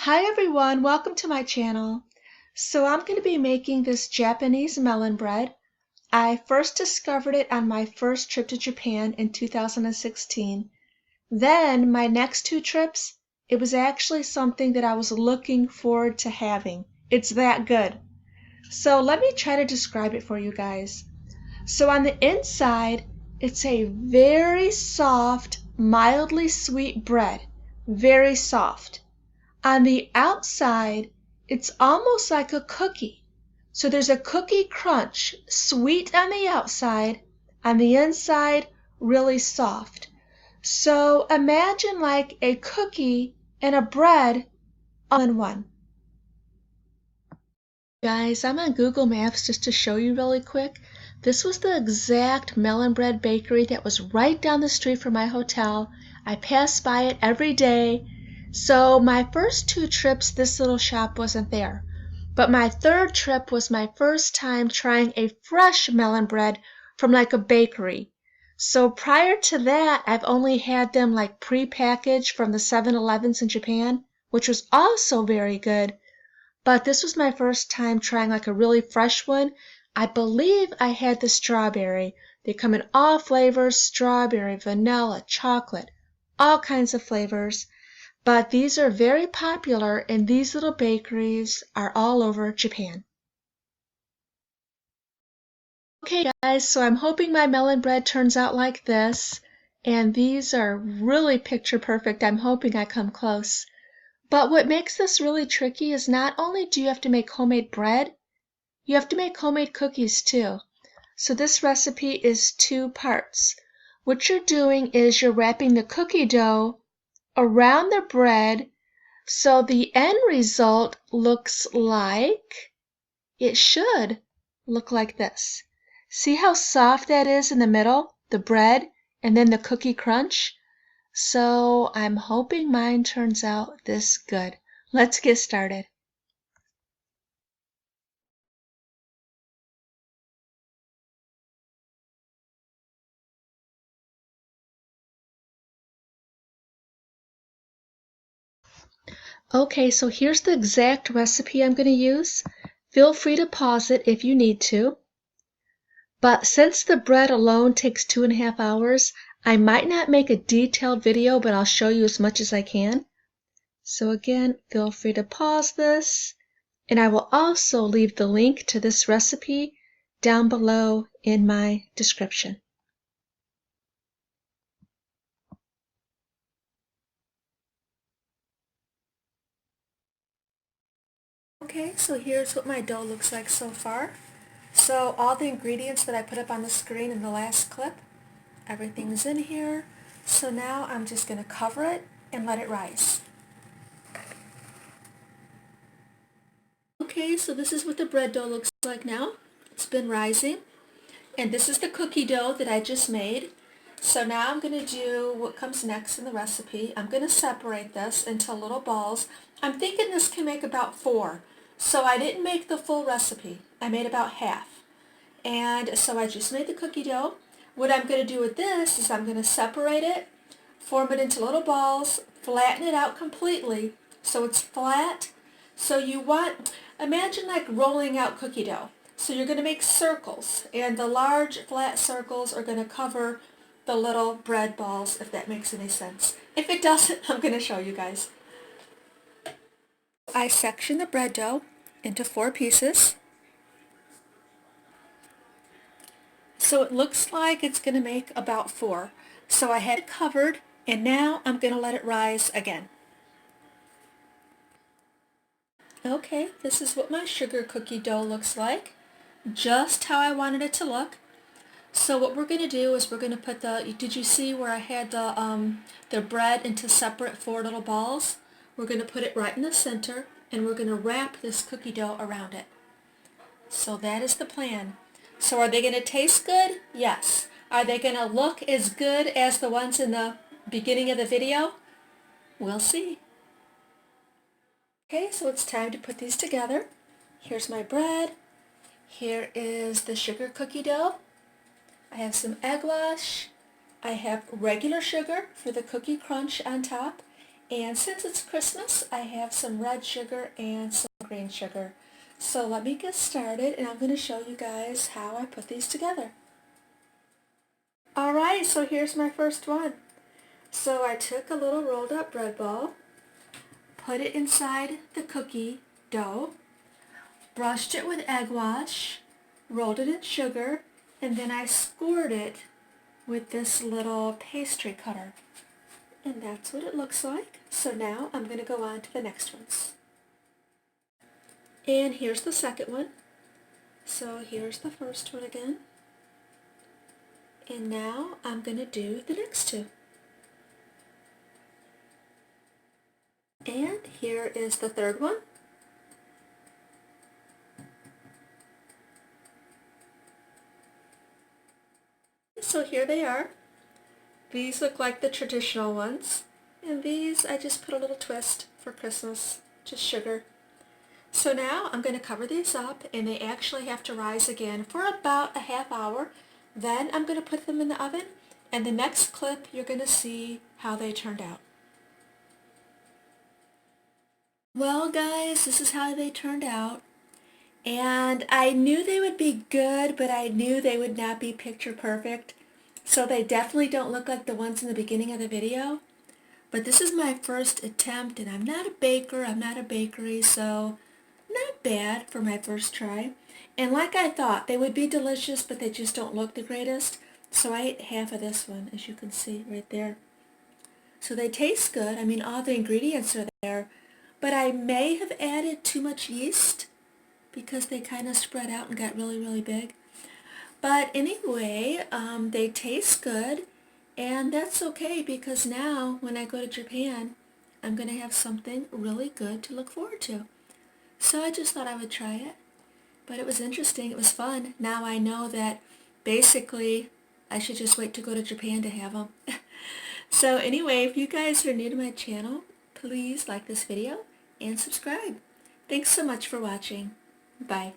Hi everyone, welcome to my channel. So I'm going to be making this Japanese melon bread. I first discovered it on my first trip to Japan in 2016. Then my next two trips, it was actually something that I was looking forward to having. It's that good. So let me try to describe it for you guys. So on the inside, it's a very soft, mildly sweet bread. Very soft. On the outside, it's almost like a cookie. So there's a cookie crunch, sweet on the outside, on the inside, really soft. So imagine like a cookie and a bread all in one. Guys, I'm on Google Maps just to show you really quick. This was the exact Melon Bread bakery that was right down the street from my hotel. I pass by it every day. So my first two trips, this little shop wasn't there. But my third trip was my first time trying a fresh melon bread from like a bakery. So prior to that, I've only had them like pre-packaged from the 7-Elevens in Japan, which was also very good. But this was my first time trying like a really fresh one. I believe I had the strawberry. They come in all flavors, strawberry, vanilla, chocolate, all kinds of flavors. But these are very popular and these little bakeries are all over Japan. Okay guys, so I'm hoping my melon bread turns out like this. And these are really picture perfect. I'm hoping I come close. But what makes this really tricky is not only do you have to make homemade bread, you have to make homemade cookies too. So this recipe is two parts. What you're doing is you're wrapping the cookie dough around the bread so the end result looks like, it should look like this. See how soft that is in the middle, the bread, and then the cookie crunch? So I'm hoping mine turns out this good. Let's get started. Okay, so here's the exact recipe I'm going to use. Feel free to pause it if you need to. But since the bread alone takes 2.5 hours, I might not make a detailed video, but I'll show you as much as I can. So again, feel free to pause this. And I will also leave the link to this recipe down below in my description. Okay, so here's what my dough looks like so far. So all the ingredients that I put up on the screen in the last clip, everything's in here. So now I'm just going to cover it and let it rise. Okay, so this is what the bread dough looks like now. It's been rising. And this is the cookie dough that I just made. So now I'm going to do what comes next in the recipe. I'm going to separate this into little balls. I'm thinking this can make about 4. So I didn't make the full recipe. I made about half. And so I just made the cookie dough. What I'm going to do with this is I'm going to separate it, form it into little balls, flatten it out completely so it's flat. So you want, imagine like rolling out cookie dough. So you're going to make circles, and the large flat circles are going to cover the little bread balls, if that makes any sense. If it doesn't, I'm going to show you guys. I section the bread dough into 4 pieces. So it looks like it's going to make about 4. So I had it covered, and now I'm going to let it rise again. Okay, this is what my sugar cookie dough looks like. Just how I wanted it to look. So what we're going to do is we're going to put the, did you see where I had the bread into separate 4 little balls? We're going to put it right in the center, and we're going to wrap this cookie dough around it. So that is the plan. So are they going to taste good? Yes. Are they going to look as good as the ones in the beginning of the video? We'll see. Okay, so it's time to put these together. Here's my bread. Here is the sugar cookie dough. I have some egg wash. I have regular sugar for the cookie crunch on top. And since it's Christmas, I have some red sugar and some green sugar. So let me get started, and I'm going to show you guys how I put these together. Alright, so here's my first one. So I took a little rolled up bread ball, put it inside the cookie dough, brushed it with egg wash, rolled it in sugar, and then I scored it with this little pastry cutter. And that's what it looks like. So now I'm going to go on to the next ones. And here's the second one. So here's the first one again. And now I'm going to do the next two. And here is the third one. So here they are. These look like the traditional ones. And these I just put a little twist for Christmas, just sugar. So now I'm going to cover these up, and they actually have to rise again for about a half hour. Then I'm going to put them in the oven, and the next clip you're going to see how they turned out. Well guys, this is how they turned out. And I knew they would be good, but I knew they would not be picture perfect. So they definitely don't look like the ones in the beginning of the video. But this is my first attempt, and I'm not a baker, I'm not a bakery, so not bad for my first try. And like I thought, they would be delicious, but they just don't look the greatest. So I ate half of this one, as you can see right there. So they taste good. I mean, all the ingredients are there. But I may have added too much yeast because they kind of spread out and got really, really big. But anyway, they taste good. And that's okay, because now when I go to Japan, I'm going to have something really good to look forward to. So I just thought I would try it. But it was interesting. It was fun. Now I know that basically I should just wait to go to Japan to have them. So anyway, if you guys are new to my channel, please like this video and subscribe. Thanks so much for watching. Bye.